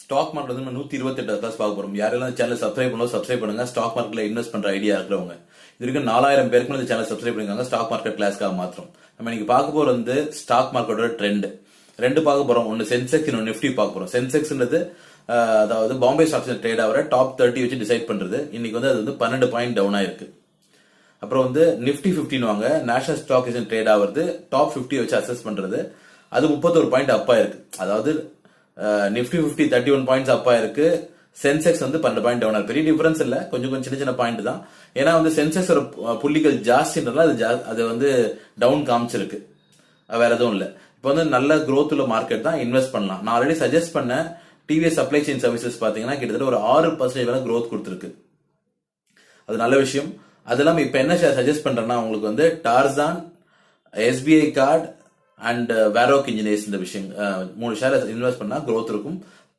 Stock market வந்து நம்ம 128 class பார்க்க போறோம். யாரெல்லாம் சேனல் சப்ஸ்கிரைப் பண்ணோ சப்ஸ்கிரைப் பண்ணுங்க. ஸ்டாக் மார்க்கெட்ல இன்வெஸ்ட் பண்ற ஐடியா இருக்கிறவங்க இது வரைக்கும் 4000 பேருக்கு இந்த சேனல் சப்ஸ்கிரைப் பண்ணிருக்காங்க. ஸ்டாக் மார்க்கெட் கிளாஸ்க்காக மாத்திரம் நம்ம இன்னைக்கு பார்க்க போறது வந்து ஸ்டாக் மார்க்கெட்டோட ட்ரெண்ட் ரெண்டு பார்க்க போறோம். ஒன்னு சென்செக்ஸ், இன்னொன்னு நிஃப்டி பார்க்க போறோம். சென்செக்ஸ்ன்றது அதாவது பாம்பே ஸ்டாக்ஸ் ட்ரேட் ஆகிற டாப் 30 வச்சு டிசைட் பண்றது. இன்னைக்கு வந்து அது வந்து 12 பாயிண்ட் டவுன் ஆயிருக்கு. அப்புறம் வந்து நிஃப்டி 50 வாங்க நேஷனல் ஸ்டாக் எக்ஸ்சேஞ்ச் ட்ரேட் ஆகுறது டாப் 50 வச்சு அசஸ் பண்றது. அது 31 பாயிண்ட் அப்பா இருக்கு. அதாவது நிஃப்டி 50 31 பாயிண்ட்ஸ் அப்பா இருக்கு. சென்செக்ஸ் வந்து 12 பாயிண்ட் டவுன் ஆயிருக்கு. பெரிய டிஃபரன்ஸ் இல்ல, கொஞ்சம் கொஞ்சம் சின்ன சின்ன பாயிண்ட் தான். ஏன்னா வந்து சென்செக்ஸ் ஒரு புள்ளிகள் ஜாஸ்தின்றதுனால அது வந்து டவுன் காமிச்சிருக்கு, வேற எதுவும் இல்ல. இப்போ வந்து நல்ல growth உள்ள மார்க்கெட் தான், இன்வெஸ்ட் பண்ணலாம். நான் ஆல்ரெடி சஜஸ்ட் பண்ண டிவிஎஸ் சப்ளை செயின் சர்வீசஸ் பாத்தீங்கன்னா கிட்டத்தட்ட ஒரு 6% வரை growth கொடுத்துருக்கு. அது நல்ல விஷயம். அது இல்லாம இப்ப என்ன சஜஸ்ட் பண்றேன்னா உங்களுக்கு வந்து டார்சான், எஸ்பிஐ கார்டு அண்ட் வேரோக் இன்ஜினியர்ஸ் இந்த விஷயம் 3 ஷேர் இன்வெஸ்ட் பண்ணா growth இருக்கும்.